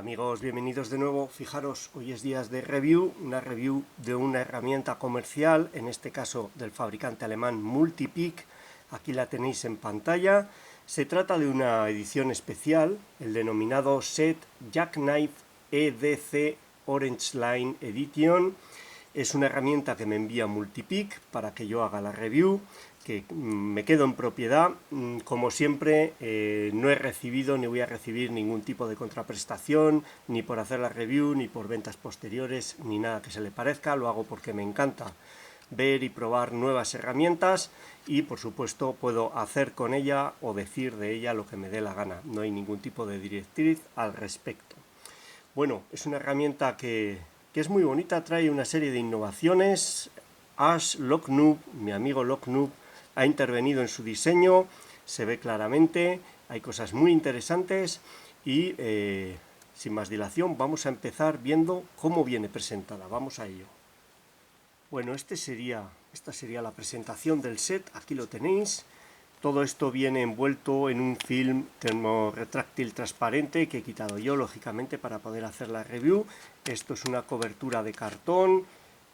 Amigos, bienvenidos de nuevo. Fijaros, hoy es días de review, una review de una herramienta comercial, en este caso del fabricante alemán Multipeak. Aquí la tenéis en pantalla. Se trata de una edición especial, el denominado Set Jackknife EDC Orange Line Edition. Es una herramienta que me envía Multipeak para que yo haga la review, que me quedo en propiedad. Como siempre, no he recibido ni voy a recibir ningún tipo de contraprestación, ni por hacer la review, ni por ventas posteriores, ni nada que se le parezca. Lo hago porque me encanta ver y probar nuevas herramientas y, por supuesto, puedo hacer con ella o decir de ella lo que me dé la gana. No hay ningún tipo de directriz al respecto. Bueno, es una herramienta que es muy bonita, trae una serie de innovaciones. Ash Locknoob, mi amigo Locknoob, ha intervenido en su diseño, se ve claramente, hay cosas muy interesantes y sin más dilación vamos a empezar viendo cómo viene presentada. Vamos a ello. Bueno, esta sería la presentación del set, aquí lo tenéis. Todo esto viene envuelto en un film termorretráctil transparente que he quitado yo, lógicamente, para poder hacer la review. Esto es una cobertura de cartón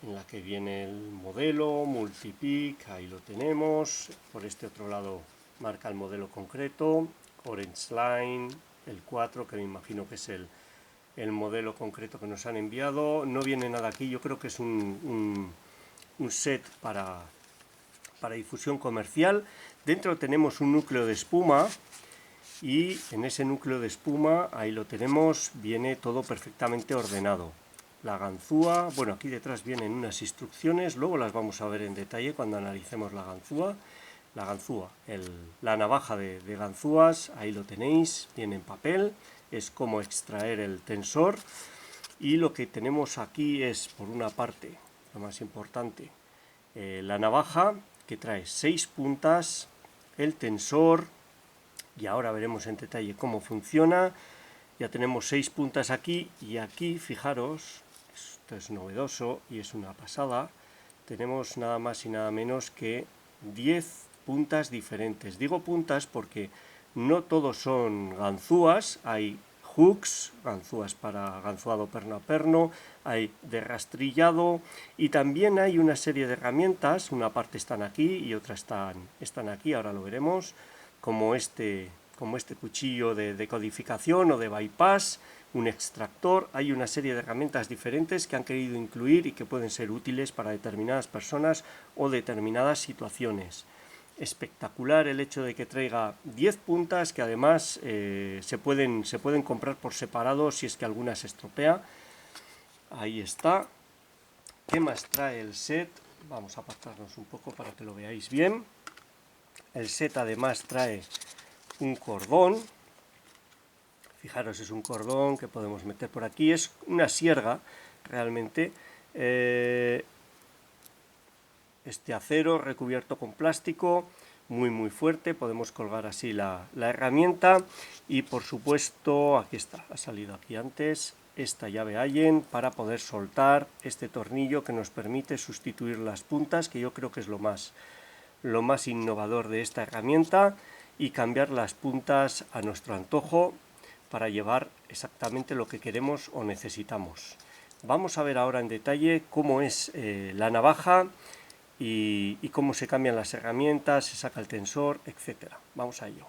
en la que viene el modelo Multipeak, ahí lo tenemos. Por este otro lado marca el modelo concreto, Orange Line, el 4, que me imagino que es el modelo concreto que nos han enviado. No viene nada aquí, yo creo que es un set para difusión comercial. Dentro tenemos un núcleo de espuma y en ese núcleo de espuma, ahí lo tenemos, viene todo perfectamente ordenado. La ganzúa, bueno, aquí detrás vienen unas instrucciones, luego las vamos a ver en detalle cuando analicemos la ganzúa. La navaja de ganzúas, ahí lo tenéis, viene en papel, es como extraer el tensor. Y lo que tenemos aquí es, por una parte, lo más importante, la navaja, que trae 6 puntas, el tensor, y ahora veremos en detalle cómo funciona. Ya tenemos 6 puntas aquí, y aquí, fijaros, esto es novedoso y es una pasada, tenemos nada más y nada menos que 10 puntas diferentes. Digo puntas porque no todos son ganzúas, hay hooks, ganzúas para ganzuado perno a perno, hay de rastrillado y también hay una serie de herramientas, una parte están aquí y otra están aquí, ahora lo veremos, como este cuchillo de decodificación o de bypass, un extractor. Hay una serie de herramientas diferentes que han querido incluir y que pueden ser útiles para determinadas personas o determinadas situaciones. Espectacular el hecho de que traiga 10 puntas que además se pueden comprar por separado si es que alguna se estropea. Ahí está. ¿Qué más trae el set? Vamos a apartarnos un poco para que lo veáis bien. El set además trae un cordón. Fijaros, es un cordón que podemos meter por aquí. Es una sierga realmente. Este acero recubierto con plástico, muy fuerte, podemos colgar así la herramienta y por supuesto, aquí está, ha salido aquí antes, esta llave Allen para poder soltar este tornillo que nos permite sustituir las puntas, que yo creo que es lo más innovador de esta herramienta, y cambiar las puntas a nuestro antojo para llevar exactamente lo que queremos o necesitamos. Vamos a ver ahora en detalle cómo es la navaja y cómo se cambian las herramientas, se saca el tensor, etc. Vamos a ello.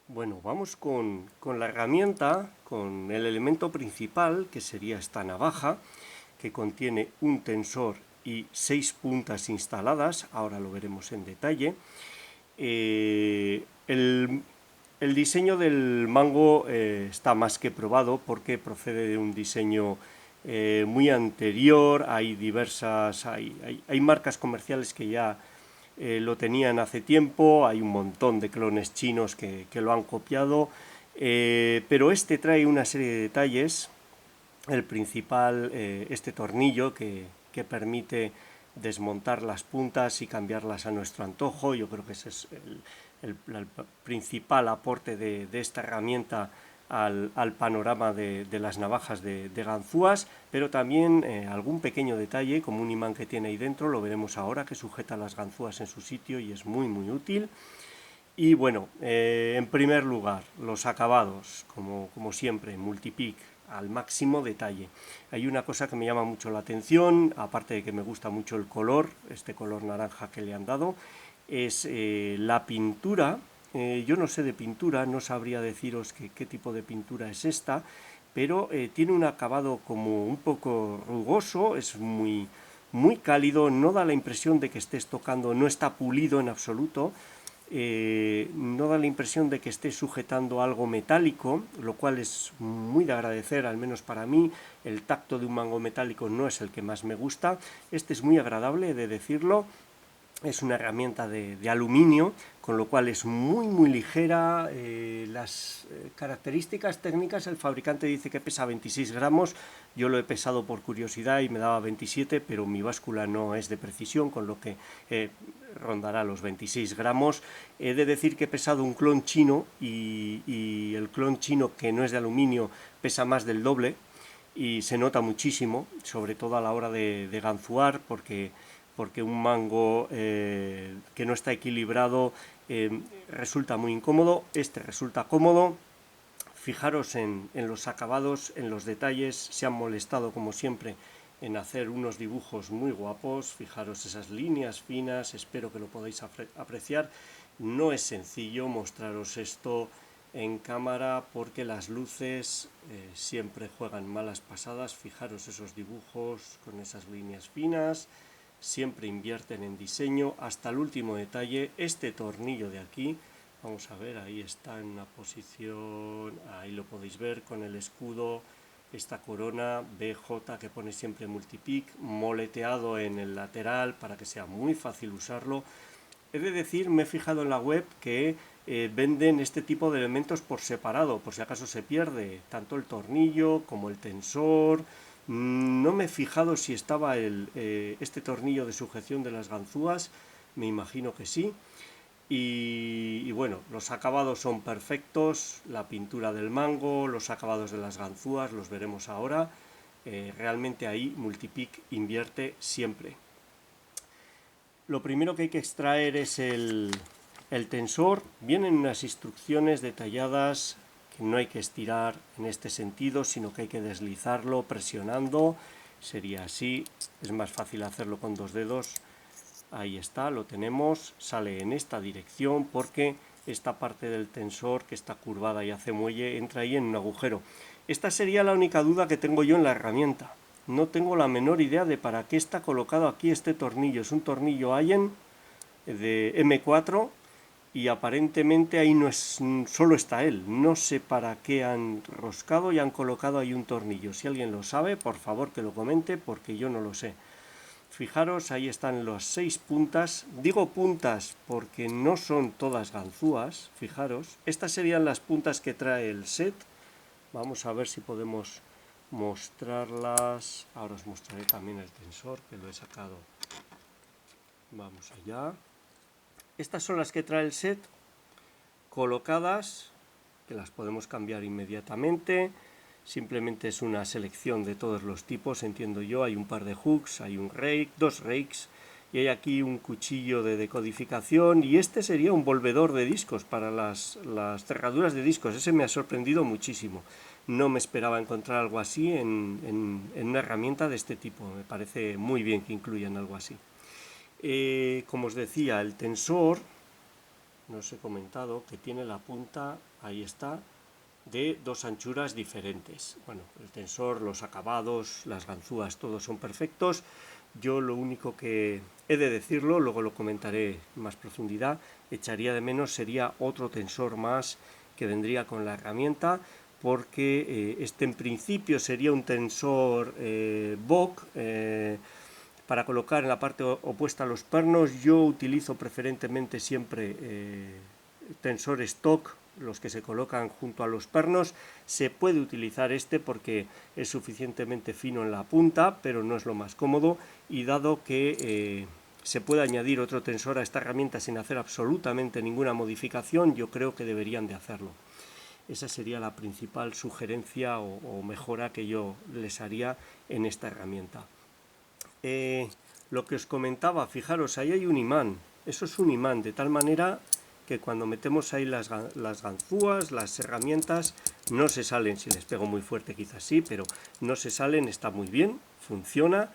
Bueno, vamos con la herramienta, con el elemento principal, que sería esta navaja, que contiene un tensor y 6 puntas instaladas, ahora lo veremos en detalle. El diseño del mango está más que probado porque procede de un diseño muy anterior. Hay hay marcas comerciales que ya lo tenían hace tiempo, hay un montón de clones chinos que lo han copiado, pero este trae una serie de detalles. El principal, este tornillo que permite desmontar las puntas y cambiarlas a nuestro antojo. Yo creo que ese es el principal aporte de esta herramienta al panorama de las navajas de ganzúas, pero también algún pequeño detalle, como un imán que tiene ahí dentro, lo veremos ahora, que sujeta las ganzúas en su sitio y es muy útil. Y bueno, en primer lugar, los acabados, como siempre, Multipeak, al máximo detalle. Hay una cosa que me llama mucho la atención, aparte de que me gusta mucho el color, este color naranja que le han dado, es la pintura. Yo no sé de pintura, no sabría deciros qué tipo de pintura es esta, pero tiene un acabado como un poco rugoso, es muy cálido, no da la impresión de que estés tocando, no está pulido en absoluto, no da la impresión de que esté sujetando algo metálico, lo cual es muy de agradecer, al menos para mí. El tacto de un mango metálico no es el que más me gusta. Este es muy agradable, he de decirlo. Es una herramienta de aluminio, con lo cual es muy ligera. Las características técnicas, el fabricante dice que pesa 26 gramos, yo lo he pesado por curiosidad y me daba 27, pero mi báscula no es de precisión, con lo que rondará los 26 gramos. He de decir que he pesado un clon chino y el clon chino, que no es de aluminio, pesa más del doble y se nota muchísimo, sobre todo a la hora de ganzuar, porque un mango que no está equilibrado resulta muy incómodo. Este resulta cómodo. Fijaros en los acabados, en los detalles. Se han molestado, como siempre, en hacer unos dibujos muy guapos. Fijaros esas líneas finas, espero que lo podáis apreciar. No es sencillo mostraros esto en cámara porque las luces siempre juegan malas pasadas. Fijaros esos dibujos con esas líneas finas, siempre invierten en diseño hasta el último detalle. Este tornillo de aquí, vamos a ver, ahí está en una posición, ahí lo podéis ver con el escudo, esta corona BJ que pone siempre Multipeak, moleteado en el lateral para que sea muy fácil usarlo. He de decir, me he fijado en la web que venden este tipo de elementos por separado, por si acaso se pierde, tanto el tornillo como el tensor. No me he fijado si estaba este tornillo de sujeción de las ganzúas, me imagino que sí. Y bueno, los acabados son perfectos, la pintura del mango, los acabados de las ganzúas, los veremos ahora. Realmente ahí Multipeak invierte siempre. Lo primero que hay que extraer es el tensor. Vienen unas instrucciones detalladas que no hay que estirar en este sentido, sino que hay que deslizarlo presionando. Sería así, es más fácil hacerlo con dos dedos. Ahí está, lo tenemos, sale en esta dirección porque esta parte del tensor que está curvada y hace muelle entra ahí en un agujero. Esta sería la única duda que tengo yo en la herramienta. No tengo la menor idea de para qué está colocado aquí este tornillo. Es un tornillo Allen de M4 y aparentemente ahí no es, solo está él. No sé para qué han roscado y han colocado ahí un tornillo. Si alguien lo sabe, por favor que lo comente porque yo no lo sé. Fijaros, ahí están las 6 puntas. Digo puntas porque no son todas ganzúas. Fijaros, estas serían las puntas que trae el set. Vamos a ver si podemos mostrarlas. Ahora os mostraré también el tensor que lo he sacado. Vamos allá. Estas son las que trae el set colocadas, que las podemos cambiar inmediatamente. Simplemente es una selección de todos los tipos, entiendo yo. Hay un par de hooks, hay un rake, dos rakes y hay aquí un cuchillo de decodificación y este sería un volvedor de discos para las cerraduras de discos. Ese me ha sorprendido muchísimo. No me esperaba encontrar algo así en una herramienta de este tipo. Me parece muy bien que incluyan algo así. Como os decía, el tensor, no os he comentado que tiene la punta, ahí está, de dos anchuras diferentes. Bueno, el tensor, los acabados, las ganzúas, todos son perfectos. Yo lo único que he de decirlo, luego lo comentaré en más profundidad, echaría de menos sería otro tensor más que vendría con la herramienta, porque este en principio sería un tensor BOK para colocar en la parte opuesta a los pernos. Yo utilizo preferentemente siempre tensor stock, los que se colocan junto a los pernos. Se puede utilizar este porque es suficientemente fino en la punta, pero no es lo más cómodo, y dado que se puede añadir otro tensor a esta herramienta sin hacer absolutamente ninguna modificación, yo creo que deberían de hacerlo. Esa sería la principal sugerencia o mejora que yo les haría en esta herramienta. Lo que os comentaba, fijaros, ahí hay un imán. Eso es un imán, de tal manera que cuando metemos ahí las ganzúas, las herramientas, no se salen. Si les pego muy fuerte quizás sí, pero no se salen, está muy bien, funciona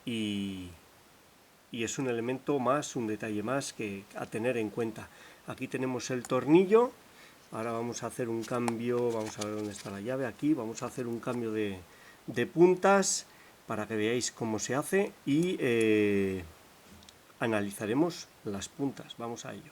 y es un elemento más, un detalle más que a tener en cuenta. Aquí tenemos el tornillo. Ahora vamos a hacer un cambio, vamos a ver dónde está la llave, aquí, vamos a hacer un cambio de puntas para que veáis cómo se hace y analizaremos las puntas, vamos a ello.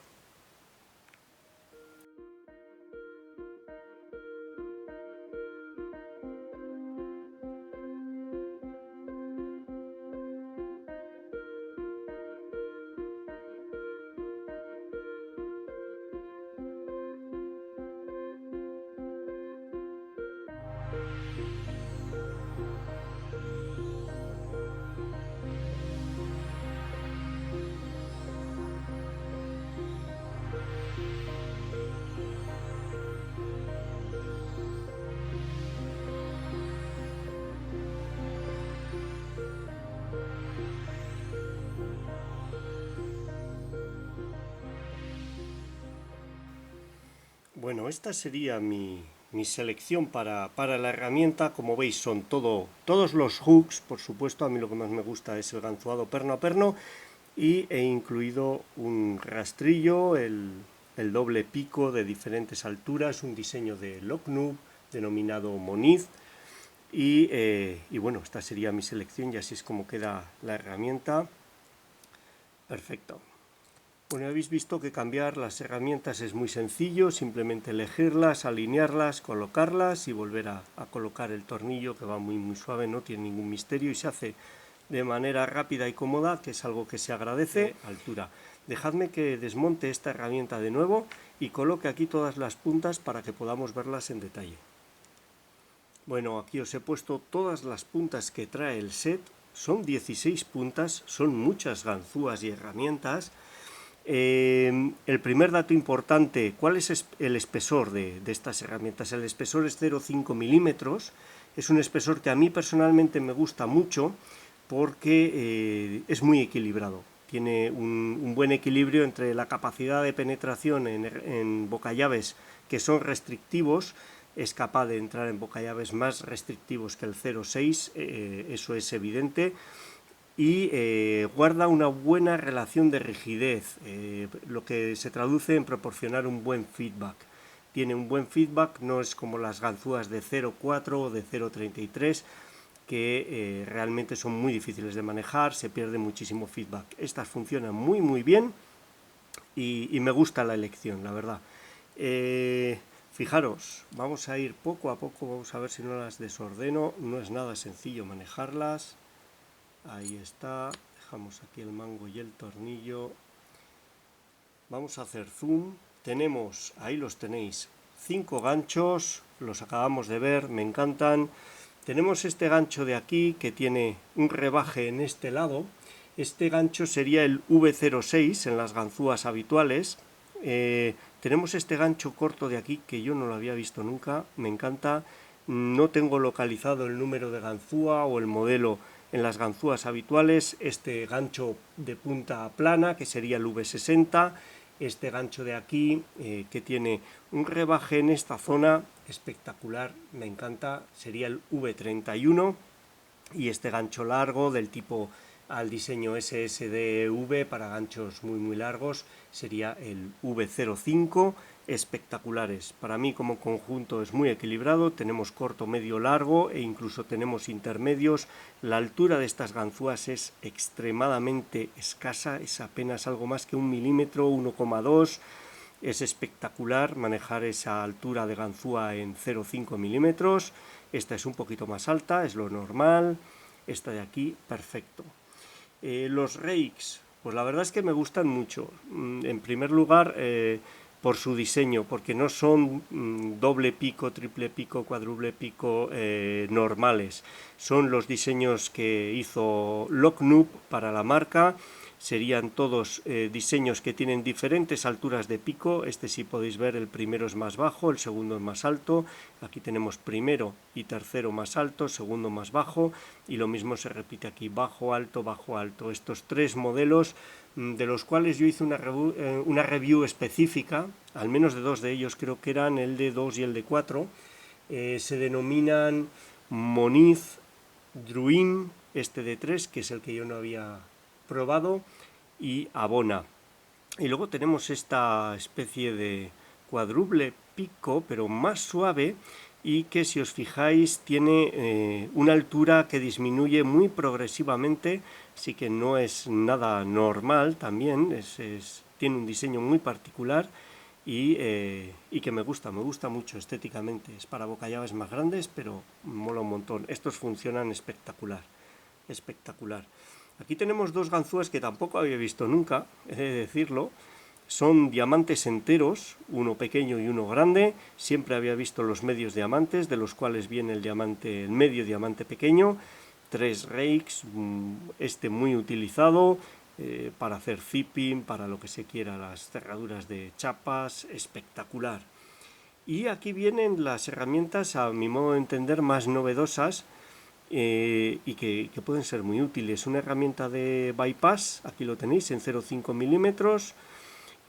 Bueno, esta sería mi selección para la herramienta. Como veis son todos los hooks, por supuesto, a mí lo que más me gusta es el ganzuado perno a perno, y he incluido un rastrillo, el doble pico de diferentes alturas, un diseño de Locknoob denominado Moniz, y bueno, esta sería mi selección y así es como queda la herramienta. Perfecto. Bueno, habéis visto que cambiar las herramientas es muy sencillo, simplemente elegirlas, alinearlas, colocarlas y volver a colocar el tornillo, que va muy suave, no tiene ningún misterio y se hace de manera rápida y cómoda, que es algo que se agradece. Altura. Dejadme que desmonte esta herramienta de nuevo y coloque aquí todas las puntas para que podamos verlas en detalle. Bueno, aquí os he puesto todas las puntas que trae el set, son 16 puntas, son muchas ganzúas y herramientas. El primer dato importante, ¿cuál es el espesor de estas herramientas? El espesor es 0,5 milímetros, es un espesor que a mí personalmente me gusta mucho porque es muy equilibrado, tiene un buen equilibrio entre la capacidad de penetración en bocallaves que son restrictivos, es capaz de entrar en bocallaves más restrictivos que el 0,6, eso es evidente, y guarda una buena relación de rigidez, lo que se traduce en proporcionar un buen feedback. Tiene un buen feedback, no es como las ganzúas de 0,4 o de 0,33, que realmente son muy difíciles de manejar, se pierde muchísimo feedback. Estas funcionan muy bien y me gusta la elección, la verdad. Fijaros, vamos a ir poco a poco, vamos a ver si no las desordeno, no es nada sencillo manejarlas. Ahí está, dejamos aquí el mango y el tornillo. Vamos a hacer zoom. Tenemos, ahí los tenéis, 5 ganchos, los acabamos de ver, me encantan. Tenemos este gancho de aquí que tiene un rebaje en este lado. Este gancho sería el V06 en las ganzúas habituales. Tenemos este gancho corto de aquí que yo no lo había visto nunca, me encanta. No tengo localizado el número de ganzúa o el modelo en las ganzúas habituales. Este gancho de punta plana que sería el V60, este gancho de aquí que tiene un rebaje en esta zona espectacular, me encanta, sería el V31, y este gancho largo del tipo al diseño SSDV para ganchos muy largos sería el V05, espectaculares. Para mí como conjunto es muy equilibrado, tenemos corto, medio, largo e incluso tenemos intermedios. La altura de estas ganzúas es extremadamente escasa, es apenas algo más que 1 milímetro, 1,2. Es espectacular manejar esa altura de ganzúa en 0,5 milímetros. Esta es un poquito más alta, es lo normal. Esta de aquí, perfecto. Los rakes, pues la verdad es que me gustan mucho. En primer lugar, por su diseño, porque no son doble pico, triple pico, cuádruple pico normales. Son los diseños que hizo Locknoob para la marca. serían todos diseños que tienen diferentes alturas de pico. Este, si podéis ver, el primero es más bajo, el segundo es más alto. Aquí tenemos primero y tercero más alto, segundo más bajo, y lo mismo se repite aquí, bajo, alto, bajo, alto. Estos tres modelos, de los cuales yo hice una review específica, al menos de dos de ellos, creo que eran el de 2 y el de 4, se denominan Moniz Druin, este de 3, que es el que yo no había probado, y Abona. Y luego tenemos esta especie de cuádruple pico, pero más suave, y que, si os fijáis, tiene una altura que disminuye muy progresivamente, así que no es nada normal también, tiene un diseño muy particular y que me gusta mucho estéticamente. Es para bocallaves más grandes, pero mola un montón. Estos funcionan espectacular. Aquí tenemos dos ganzúas que tampoco había visto nunca, he de decirlo. Son diamantes enteros, uno pequeño y uno grande. Siempre había visto los medios diamantes, de los cuales viene el medio diamante pequeño. 3 rakes, este muy utilizado para hacer zipping, para lo que se quiera, las cerraduras de chapas, espectacular. Y aquí vienen las herramientas, a mi modo de entender, más novedosas, y que pueden ser muy útiles. Una herramienta de bypass, aquí lo tenéis, en 0,5 milímetros.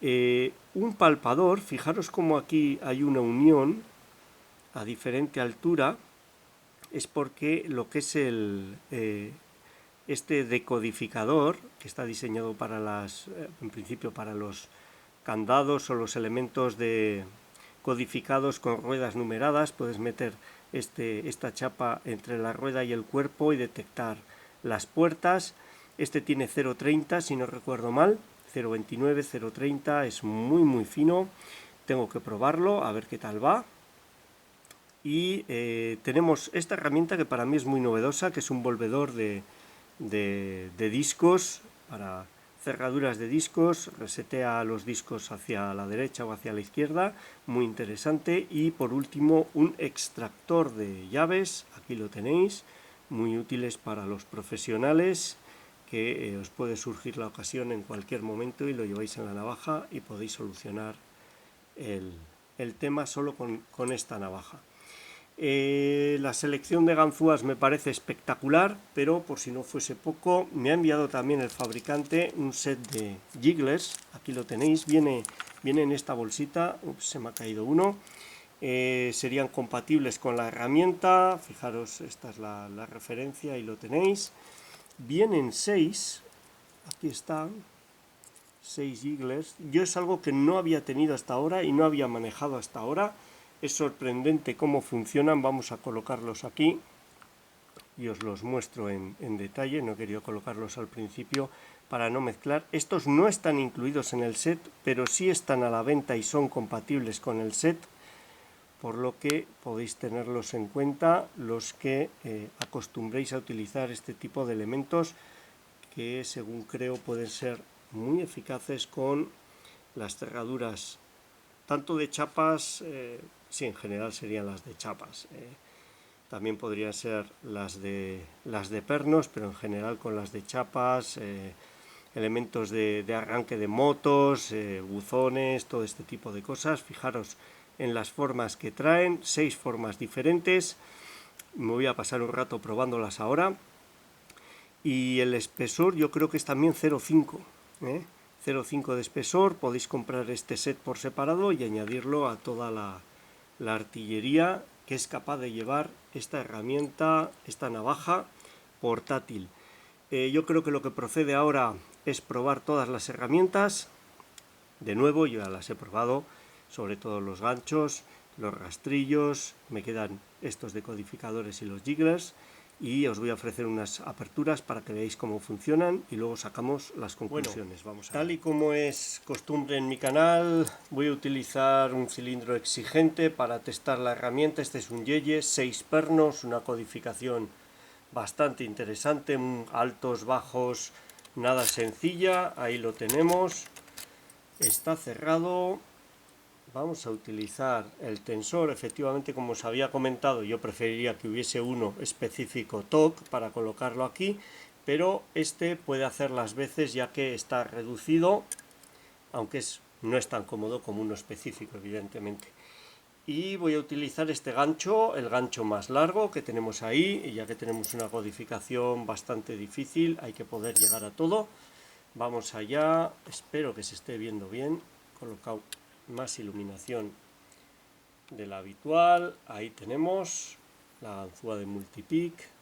Un palpador, fijaros como aquí hay una unión a diferente altura, es porque lo que es este decodificador, que está diseñado para en principio para los candados o los elementos codificados con ruedas numeradas, puedes meter esta chapa entre la rueda y el cuerpo y detectar las puertas. Este tiene 0,30 si no recuerdo mal, 0,29, 0,30, es muy fino. Tengo que probarlo, a ver qué tal va. Y tenemos esta herramienta que para mí es muy novedosa, que es un volvedor de discos, para cerraduras de discos, resetea los discos hacia la derecha o hacia la izquierda, muy interesante. Y por último, un extractor de llaves, aquí lo tenéis, muy útiles para los profesionales, que os puede surgir la ocasión en cualquier momento y lo lleváis en la navaja y podéis solucionar el tema solo con esta navaja. La selección de ganzúas me parece espectacular, pero por si no fuese poco, me ha enviado también el fabricante un set de jigglers. Aquí lo tenéis, viene en esta bolsita. Ups, se me ha caído uno. Serían compatibles con la herramienta. Fijaros, esta es la referencia y lo tenéis. Vienen 6, aquí están, 6 jigglers. Yo es algo que no había tenido hasta ahora y no había manejado hasta ahora. Es sorprendente cómo funcionan. Vamos a colocarlos aquí y os los muestro en detalle. No he querido colocarlos al principio para no mezclar. Estos no están incluidos en el set, pero sí están a la venta y son compatibles con el set, por lo que podéis tenerlos en cuenta los que acostumbréis a utilizar este tipo de elementos, que según creo pueden ser muy eficaces con las cerraduras tanto de chapas, sí, en general serían las de chapas, también podrían ser las de pernos, pero en general con las de chapas, elementos de arranque de motos, buzones, todo este tipo de cosas. Fijaros en las formas que traen, 6 formas diferentes. Me voy a pasar un rato probándolas ahora. Y el espesor yo creo que es también 0,5, 0,5 de espesor. Podéis comprar este set por separado y añadirlo a toda la artillería que es capaz de llevar esta herramienta, esta navaja portátil. Yo creo que lo que procede ahora es probar todas las herramientas. De nuevo, yo ya las he probado, sobre todo los ganchos, los rastrillos. Me quedan estos decodificadores y los jigglers, y os voy a ofrecer unas aperturas para que veáis cómo funcionan y luego sacamos las conclusiones. Bueno, tal y como es costumbre en mi canal, voy a utilizar un cilindro exigente para testar la herramienta. Este es un Yeye, 6 pernos, una codificación bastante interesante, altos, bajos, nada sencilla. Ahí lo tenemos, está cerrado. Vamos a utilizar el tensor. Efectivamente, como os había comentado, yo preferiría que hubiese uno específico TOC para colocarlo aquí, pero este puede hacer las veces ya que está reducido, aunque no es tan cómodo como uno específico, evidentemente. Y voy a utilizar este gancho, el gancho más largo que tenemos ahí, y ya que tenemos una codificación bastante difícil, hay que poder llegar a todo. Vamos allá, espero que se esté viendo bien, he colocado más iluminación de la habitual. Ahí tenemos la ganzúa de Multipic.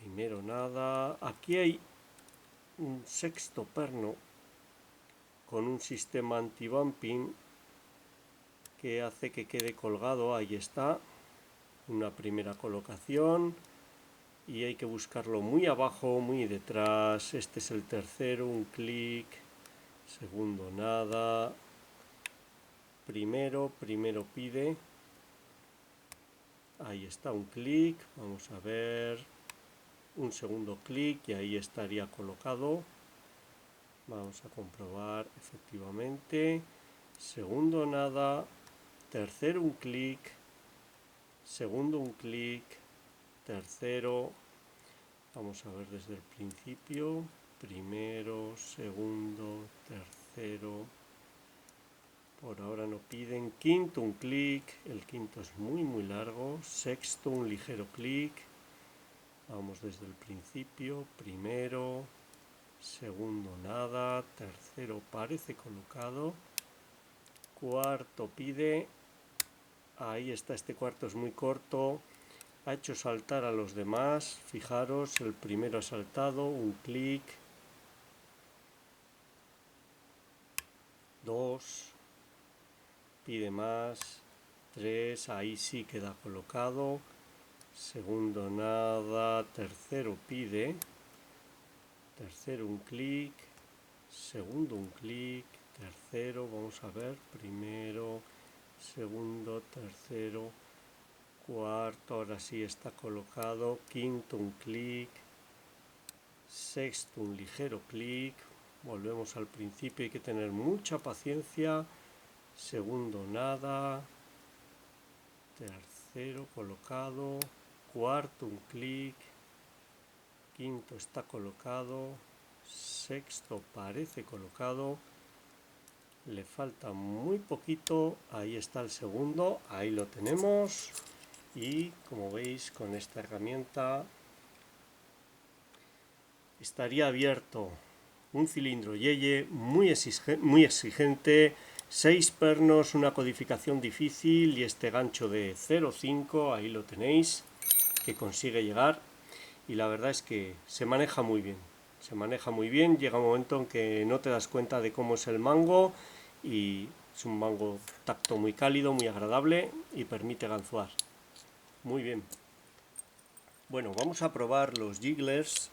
Primero nada, aquí hay un sexto perno con un sistema anti-bumping que hace que quede colgado. Ahí está, una primera colocación, y hay que buscarlo muy abajo, muy detrás. Este es el tercero, un clic, segundo nada, primero pide, ahí está un clic, vamos a ver, un segundo clic y ahí estaría colocado. Vamos a comprobar, efectivamente, segundo nada, tercero un clic, segundo un clic, tercero, vamos a ver desde el principio, primero, segundo, tercero, por ahora no piden, quinto un clic, el quinto es muy largo, sexto un ligero clic, vamos desde el principio, primero, segundo nada, tercero parece colocado, cuarto pide, ahí está, este cuarto es muy corto, ha hecho saltar a los demás, fijaros, el primero ha saltado, un clic, dos, pide más, tres, ahí sí queda colocado, segundo nada, tercero pide, tercero un clic, segundo un clic, tercero, vamos a ver, primero, segundo, tercero, cuarto, ahora sí está colocado, quinto un clic, sexto un ligero clic, volvemos al principio, hay que tener mucha paciencia, segundo nada, tercero colocado, cuarto un clic, quinto está colocado, sexto parece colocado, le falta muy poquito, ahí está el segundo, ahí lo tenemos, y como veis con esta herramienta estaría abierto un cilindro Yeye muy exigente, 6 pernos, una codificación difícil y este gancho de 0,5, ahí lo tenéis, que consigue llegar, y la verdad es que se maneja muy bien, llega un momento en que no te das cuenta de cómo es el mango, y es un mango tacto muy cálido, muy agradable y permite ganzuar muy bien. Bueno, vamos a probar los jigglers,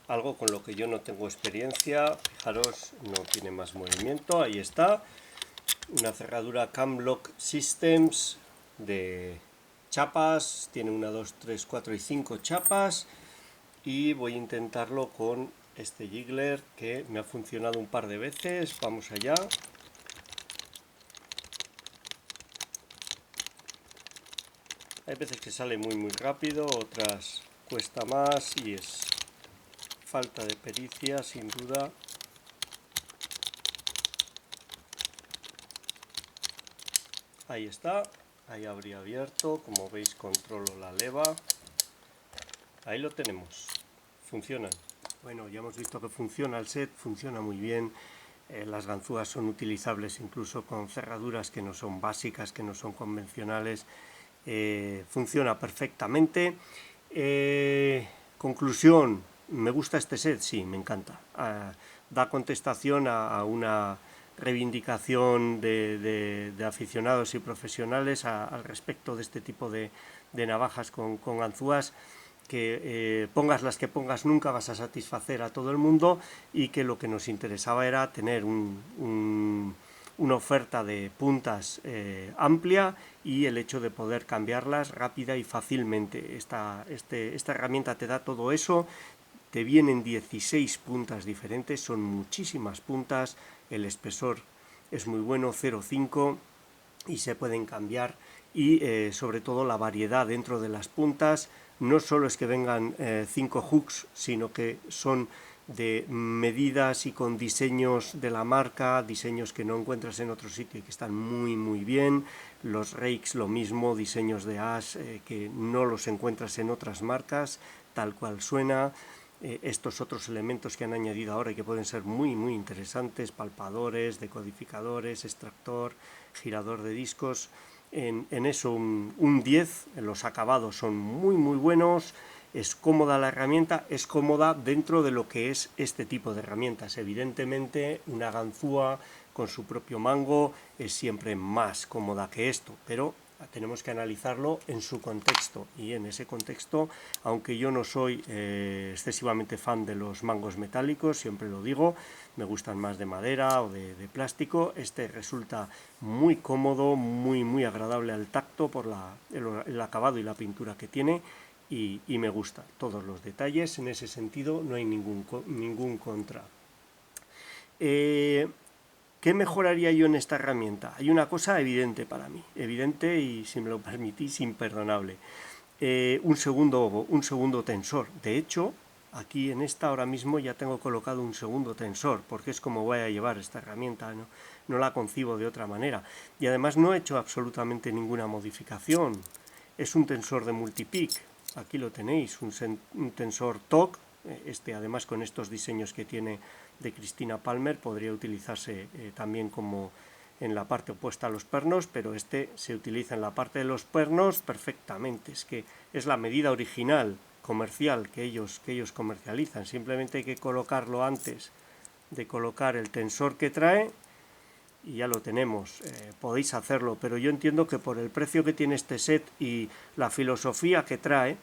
algo con lo que yo no tengo experiencia. Fijaros, no tiene más movimiento, ahí está, una cerradura Camlock Systems de chapas, tiene 1, 2, 3, 4 y 5 chapas, y voy a intentarlo con este jiggler que me ha funcionado un par de veces. Vamos allá. Hay veces que sale muy rápido, otras cuesta más y es falta de pericia sin duda. Ahí está, ahí habría abierto, como veis controlo la leva, ahí lo tenemos, funcionan. Bueno, ya hemos visto que funciona el set, funciona muy bien, las ganzúas son utilizables incluso con cerraduras que no son básicas, que no son convencionales, funciona perfectamente. Conclusión, ¿me gusta este set? Sí, me encanta. Da contestación a una reivindicación de aficionados y profesionales al respecto de este tipo de navajas con ganzúas, que pongas las que pongas nunca vas a satisfacer a todo el mundo, y que lo que nos interesaba era tener una oferta de puntas amplia, y el hecho de poder cambiarlas rápida y fácilmente. Esta herramienta te da todo eso, te vienen 16 puntas diferentes, son muchísimas puntas, el espesor es muy bueno, 0,5, y se pueden cambiar, y sobre todo la variedad dentro de las puntas. no solo es que vengan 5 hooks, sino que son de medidas y con diseños de la marca, diseños que no encuentras en otro sitio y que están muy bien. Los rakes lo mismo, diseños de Ash que no los encuentras en otras marcas, tal cual suena. Estos otros elementos que han añadido ahora y que pueden ser muy interesantes, palpadores, decodificadores, extractor, girador de discos. En eso un 10, los acabados son muy buenos, es cómoda la herramienta, es cómoda dentro de lo que es este tipo de herramientas. Evidentemente una ganzúa con su propio mango es siempre más cómoda que esto, pero tenemos que analizarlo en su contexto, y en ese contexto, aunque yo no soy excesivamente fan de los mangos metálicos, siempre lo digo, me gustan más de madera o de plástico, este resulta muy cómodo, muy agradable al tacto por el acabado y la pintura que tiene, y me gusta todos los detalles. En ese sentido no hay ningún contra. ¿Qué mejoraría yo en esta herramienta? Hay una cosa evidente para mí, evidente y, si me lo permitís, imperdonable. Un segundo tensor. De hecho, aquí en esta ahora mismo ya tengo colocado un segundo tensor, porque es como voy a llevar esta herramienta, no la concibo de otra manera. Y además no he hecho absolutamente ninguna modificación. Es un tensor de multipic, aquí lo tenéis, un tensor TOC. Además, con estos diseños que tiene de Christina Palmer, podría utilizarse también como en la parte opuesta a los pernos, pero este se utiliza en la parte de los pernos perfectamente. Es que es la medida original comercial que ellos comercializan. Simplemente hay que colocarlo antes de colocar el tensor que trae y ya lo tenemos. Podéis hacerlo, pero yo entiendo que por el precio que tiene este set y la filosofía que trae,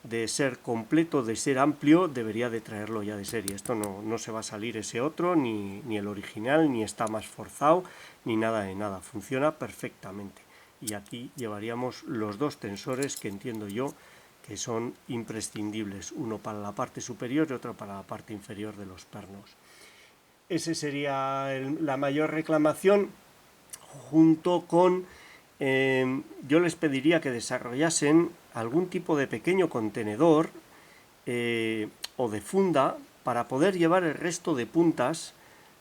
de ser completo, de ser amplio, debería de traerlo ya de serie. Esto no se va a salir ese otro, ni el original, ni está más forzado, ni nada de nada. Funciona perfectamente. Y aquí llevaríamos los dos tensores que entiendo yo que son imprescindibles, uno para la parte superior y otro para la parte inferior de los pernos. Esa sería la mayor reclamación, junto con yo les pediría que desarrollasen algún tipo de pequeño contenedor o de funda para poder llevar el resto de puntas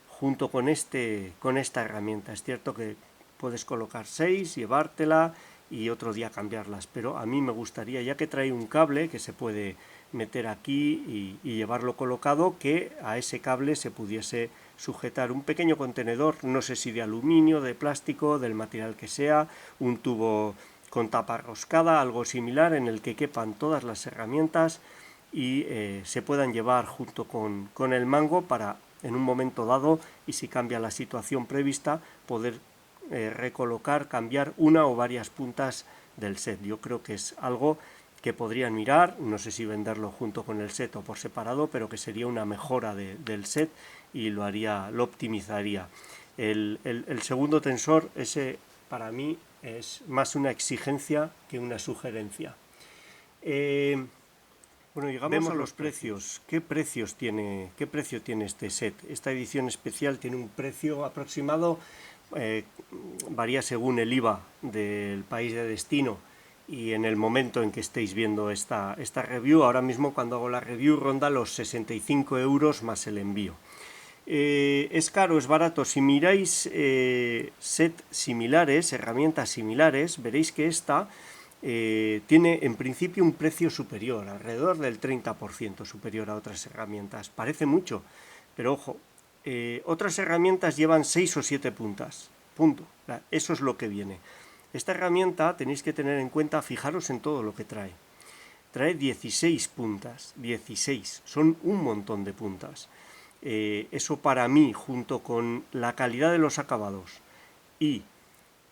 junto con esta herramienta. Es cierto que puedes colocar 6, llevártela y otro día cambiarlas, pero a mí me gustaría, ya que trae un cable que se puede meter aquí y llevarlo colocado, que a ese cable se pudiese sujetar un pequeño contenedor, no sé si de aluminio, de plástico, del material que sea, un tubo con tapa roscada, algo similar, en el que quepan todas las herramientas y se puedan llevar junto con el mango para, en un momento dado, y si cambia la situación prevista, poder recolocar, cambiar una o varias puntas del set. Yo creo que es algo que podrían mirar, no sé si venderlo junto con el set o por separado, pero que sería una mejora del set y lo optimizaría. El segundo tensor, ese para mí es más una exigencia que una sugerencia. Bueno, vemos a los precios. ¿Qué precio tiene este set? Esta edición especial tiene un precio aproximado, varía según el IVA del país de destino y en el momento en que estéis viendo esta review. Ahora mismo, cuando hago la review, ronda los 65 euros más el envío. ¿Es caro, es barato? Si miráis set similares, herramientas similares, veréis que esta tiene en principio un precio superior, alrededor del 30% superior a otras herramientas. Parece mucho, pero ojo, otras herramientas llevan 6 o 7 puntas, punto. Eso es lo que viene. Esta herramienta tenéis que tener en cuenta, fijaros en todo lo que trae. Trae 16 puntas, 16, son un montón de puntas. Eso para mí, junto con la calidad de los acabados y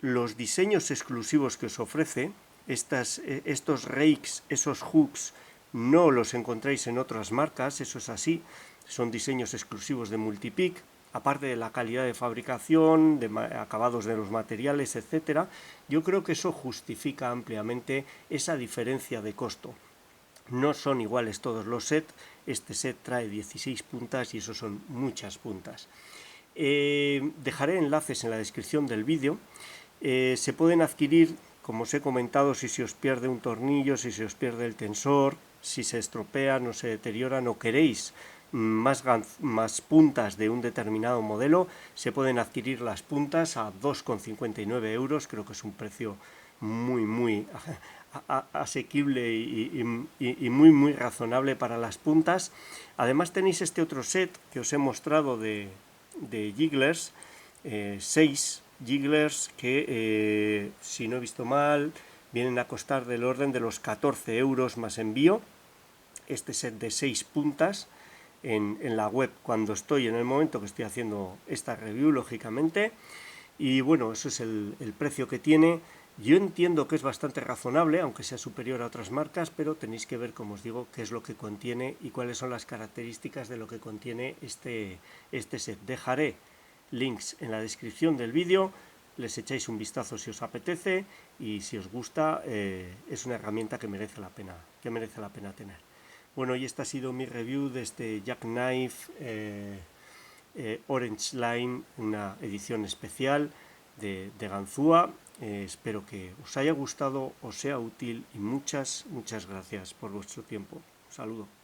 los diseños exclusivos que os ofrece, estos rakes, esos hooks, no los encontráis en otras marcas, eso es así, son diseños exclusivos de Multipic, aparte de la calidad de fabricación, de acabados de los materiales, etcétera. Yo creo que eso justifica ampliamente esa diferencia de costo. No son iguales todos los sets, este set trae 16 puntas y eso son muchas puntas. Dejaré enlaces en la descripción del vídeo. Se pueden adquirir como os he comentado, si se os pierde un tornillo, si se os pierde el tensor, si se estropean o se deterioran o queréis más puntas de un determinado modelo, se pueden adquirir las puntas a 2,59 euros. Creo que es un precio muy asequible y muy razonable para las puntas. Además tenéis este otro set que os he mostrado de jigglers, 6 jigglers que, si no he visto mal, vienen a costar del orden de los 14 euros más envío. Este set de 6 puntas en la web cuando estoy, en el momento que estoy haciendo esta review, lógicamente. Y bueno, eso es el precio que tiene. Yo entiendo que es bastante razonable, aunque sea superior a otras marcas, pero tenéis que ver, como os digo, qué es lo que contiene y cuáles son las características de lo que contiene este set. Dejaré links en la descripción del vídeo, les echáis un vistazo si os apetece y si os gusta, es una herramienta que merece la pena tener. Bueno, y esta ha sido mi review de este Jackknife Orange Line, una edición especial de ganzúa. Espero que os haya gustado, os sea útil y muchas gracias por vuestro tiempo. Un saludo.